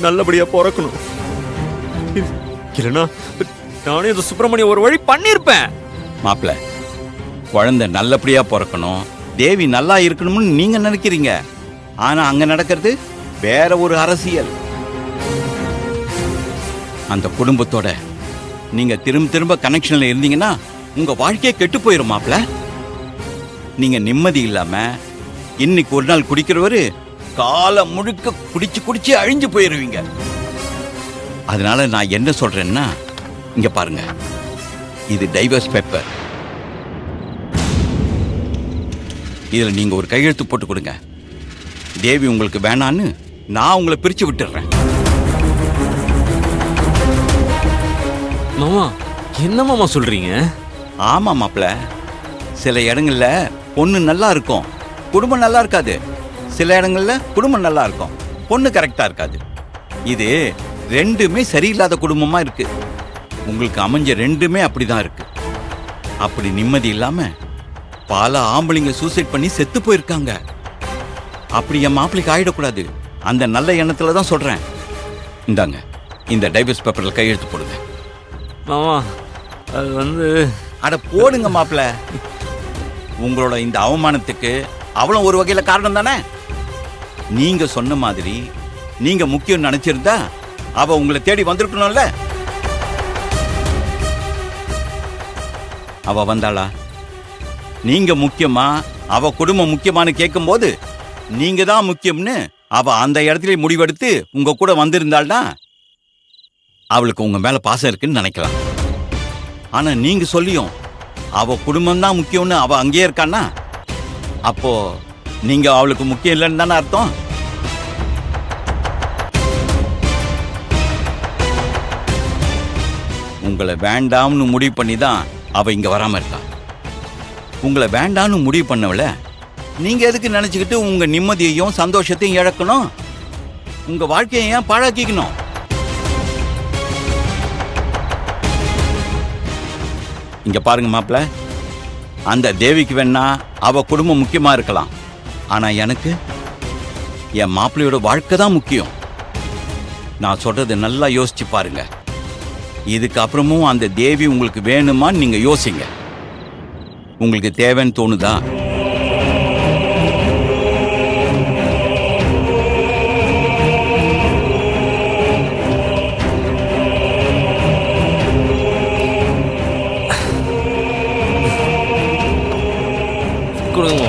நல்லபடியா பிறக்கணும். இல்லைன்னா நானே இந்த சுப்பிரமணியம் ஒரு வழி பண்ணிருப்பேன். மாப்பிள்ள, குழந்தை நல்லபடியா பிறக்கணும், தேவி நல்லா இருக்கணும்னு நீங்க நினைக்கிறீங்க. ஆனா அங்க நடக்கிறது வேற ஒரு அரசியல். அந்த குடும்பத்தோட நீங்க திரும்ப திரும்ப கனெக்ஷன்ல இருந்தீங்கன்னா உங்க வாழ்க்கையே கெட்டு போயிரும் மாப்பிள்ள. நீங்க நிம்மதி இல்லாம இன்னைக்கு ஒரு நாள் குடிக்கிறவரு காலம் முழுக்க குடிச்சு குடிச்சு அழிஞ்சு போயிருவீங்க. அதனால நான் என்ன சொல்றேன்னா, இங்க பாருங்க, இது டைவர்ஸ் பேப்பர். இதுல நீங்க ஒரு கையெழுத்து போட்டு கொடுங்க. தேவி உங்களுக்கு வேணான்னு நான் உங்களை பிரிச்சு விட்டுறேன். மாமா, என்ன மாமா சொல்றீங்க? ஆமா மாப்பிள்ள, சில இடங்கள்ல பொண்ணு நல்லா இருக்கும், குடும்பம் நல்லா இருக்காது. சில இடங்கள்ல குடும்பம் நல்லா இருக்கும், பொண்ணு கரெக்டா இருக்காது. இது ரெண்டுமே சரியில்லாத குடும்பமா இருக்கு. உங்களுக்கு அமைஞ்ச ரெண்டுமே அப்படிதான் இருக்கு. அப்படி நிம்மதி இல்லாம பல ஆம்பளைங்க சூசைட் பண்ணி செத்து போயிருக்காங்க. அப்படி என் மாப்பிள்ளைக்கு ஆயிடக்கூடாது. அந்த நல்ல எண்ணத்துல தான் சொல்றேன். இந்தாங்க, இந்த டைவர்ஸ் பேப்பர்ல கையெழுத்து போடுங்க. மாமா, அது அட போடுங்க மாப்பிள்ள. உங்களோட இந்த அவமானத்துக்கு அவளும் ஒரு வகையில காரணம் தானே. நீங்க சொன்ன மாதிரி நீங்க முக்கியம் நினைச்சிருந்தா அவ உங்களை தேடி வந்திருக்கணும்ல. அவ வந்தாளா? நீங்க முக்கியமா அவ குடும்பம் முக்கியமானு கேட்கும் போது நீங்க தான் முக்கியம்னு அவ அந்த இடத்துல முடிவெடுத்து உங்க கூட வந்திருந்தாள்னா அவளுக்கு உங்க மேல பாசம் இருக்குன்னு நினைக்கலாம். ஆனா நீங்க சொல்லியும் அவ குடும்பம் தான் முக்கியம்னு அவ அங்கேயே இருக்கான்னா அப்போ நீங்க அவளுக்கு முக்கியம் இல்லைன்னு தானே அர்த்தம். உங்களை வேண்டாம்னு முடிவு பண்ணி தான் அவ இங்க வராம இருக்கா. உங்களை வேண்டாம்னு முடிவு பண்ணவள நீங்க எதுக்கு நினைச்சுக்கிட்டு உங்க நிம்மதியையும் சந்தோஷத்தையும் இழக்கணும்? உங்க வாழ்க்கையை ஏன் பாழாக்கிக்கணும்? இங்க பாருங்க மாப்பிள்ள, அந்த தேவிக்கு வேணா அவ குடும்பம் முக்கியமா இருக்கலாம். ஆனா எனக்கு என் மாப்பிள்ளையோட வாழ்க்கை தான் முக்கியம். நான் சொல்றது நல்லா யோசிச்சு பாருங்க. இதுக்கு அப்புறமும் அந்த தேவி உங்களுக்கு வேணுமான்னு நீங்க யோசிங்க. உங்களுக்கு தேவைன்னு தோணுதா? கொடுங்க.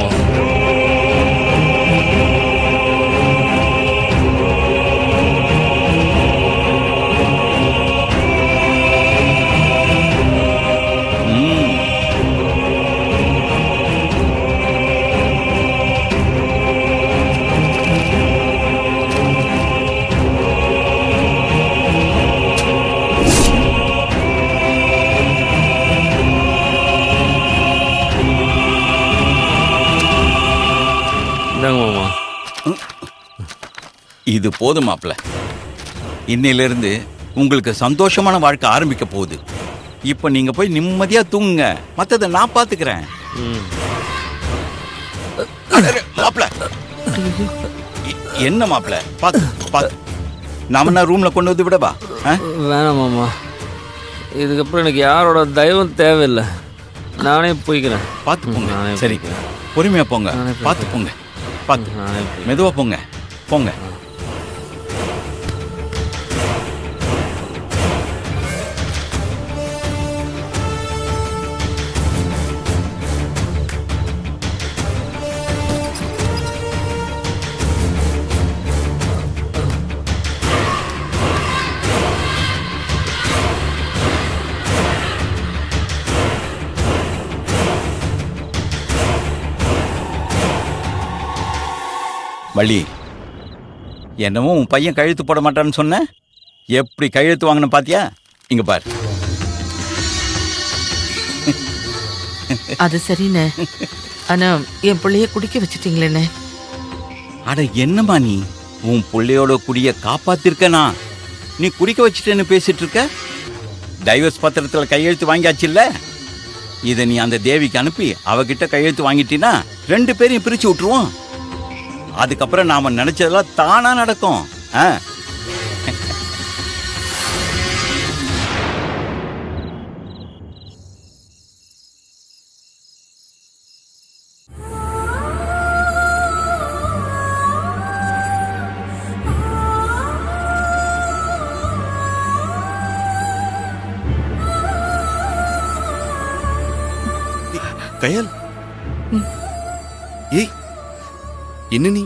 இது போதும் மாப்பிள்ள. இன்னையிலிருந்து உங்களுக்கு சந்தோஷமான வாழ்க்கை ஆரம்பிக்க போகுது. இப்ப நீங்க போய் நிம்மதியா தூங்குங்க. மத்தத நான் பாத்துக்கிறேன். மாப்பிள்ள, என்ன மாப்பிள்ள? பாத்து நாம ரூம்ல கொண்டு வந்து விடவா? வேணாம் மாமா, இதுக்கப்புறம் எனக்கு யாரோட தயவும் தேவையில்லை. நானே போய்க்கிறேன். பார்த்து போங்க. சரி, பொறுமையா போங்க. பார்த்து போங்க. பார்த்து மெதுவா போங்க. போங்க. வள்ளி, என்னமோ உன் பையன் கையெழுத்து போட மாட்டான்னு சொன்ன, எப்படி கையெழுத்து வாங்கின பாத்தியா? இங்க பாரு. அது சரிண்ணே, ஆனா என் பிள்ளைய குடிக்க வச்சுட்டீங்களே. அட என்னம்மா நீ, உன் பிள்ளையோட குடிய காப்பாத்திருக்கனா? நீ குடிக்க வச்சுட்டேன்னு பேசிட்டு இருக்க. டைவர்ஸ் பத்திரத்துல கையெழுத்து வாங்கியாச்சுல்ல, இதை நீ அந்த தேவிக்கு அனுப்பி அவகிட்ட கையெழுத்து வாங்கிட்டீன்னா 2 பேரையும் பிரிச்சு விட்டுருவோம். அதுக்கப்புறம் நாம நினைச்சதெல்லாம் தானா நடக்கும். கயல் ஏய் என்ன நீ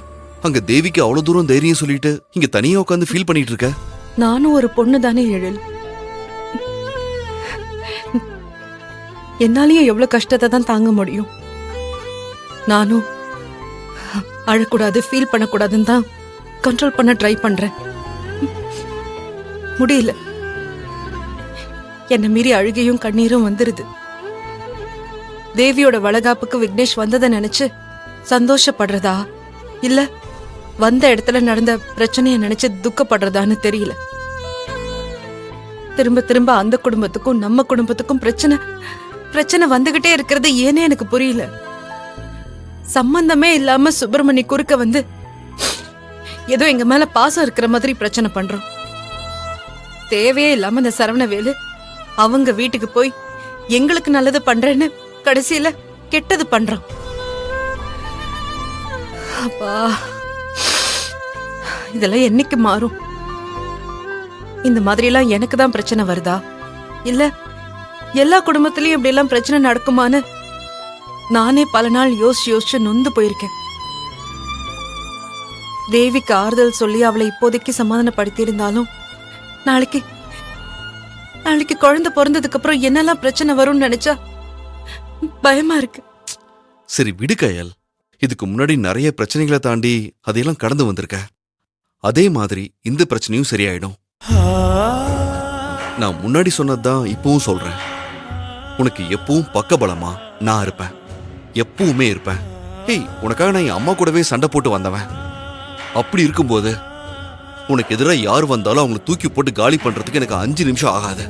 அங்க தேவிக்கு அவ்வளவு தூரம் தைரியம் சொல்லிட்டு இங்க தனியா உட்காந்து ஃபீல் பண்ணிட்டு இருக்க? நானும் ஒரு பொண்ணு தானே எழில். என்னாலயும் எவ்வளவு கஷ்டத்தை தான் தாங்க முடியும். நானும் அழக்கூடாது, ஃபீல் பண்ணக்கூடாதுன்னு தான் கண்ட்ரோல் பண்ண ட்ரை பண்றேன். முடியல. என்ன மீறி அழுகையும் கண்ணீரும் வந்துருது. தேவியோட வளகாப்புக்கு விக்னேஷ் வந்ததை நினைச்சு சந்தோஷப்படுறதா இல்ல வந்த இடத்துல நடந்த பிரச்சனைய நினைச்சு துக்கப்படுறதான்னு தெரியல. திரும்ப திரும்ப அந்த குடும்பத்துக்கும் நம்ம குடும்பத்துக்கும் பிரச்சனை வந்துகிட்டே இருக்கிறது ஏனே எனக்கு புரியல. சம்பந்தமே இல்லாம சுப்பிரமணி குறுக்க வந்து ஏதோ எங்க மேல பாசம் இருக்கிற மாதிரி பிரச்சனை பண்றோம். தேவையே இல்லாம இந்த சரவணவேலு அவங்க வீட்டுக்கு போய் எங்களுக்கு நல்லது பண்றேன்னு கடைசியில கெட்டது பண்றான். அப்பா, இதெல்லாம் என்னைக்கு மாறும்? இந்த மாதிரி எல்லாம் எனக்கு தான் பிரச்சனை வருதா இல்ல எல்லா குடும்பத்திலயும் இப்படி எல்லாம் பிரச்சனை நடக்குமான்னு நானே பல நாள் யோசிச்சு நொந்து போயிருக்கேன். தேவிக்கு ஆறுதல் சொல்லி அவளை இப்போதைக்கு சமாதானப்படுத்தி இருந்தாலும் நாளைக்கு குழந்தை பிறந்ததுக்கு அப்புறம் என்னெல்லாம் பிரச்சனை வரும்னு நினைச்சா பயமா இருக்கு. சரி விடு கயல். இதுக்கு முன்னாடி நிறைய பிரச்சனைகளை தாண்டி அதையெல்லாம் கடந்து வந்திருக்க. அதே மாதிரி இந்த பிரச்சனையும் சரியாயிடும். நான் முன்னாடி சொன்னதுதான் இப்பவும் சொல்றேன். உனக்கு எப்பவும் பக்கபலமா நான் இருப்பேன், எப்பவுமே இருப்பேன். ஏய், உனக்காக நான் என் அம்மா கூடவே சண்டை போட்டு வந்தவன். அப்படி இருக்கும்போது உனக்கு எதிராக யார் வந்தாலும் அவங்களை தூக்கி போட்டு காலி பண்றதுக்கு எனக்கு 5 நிமிஷம் ஆகாது.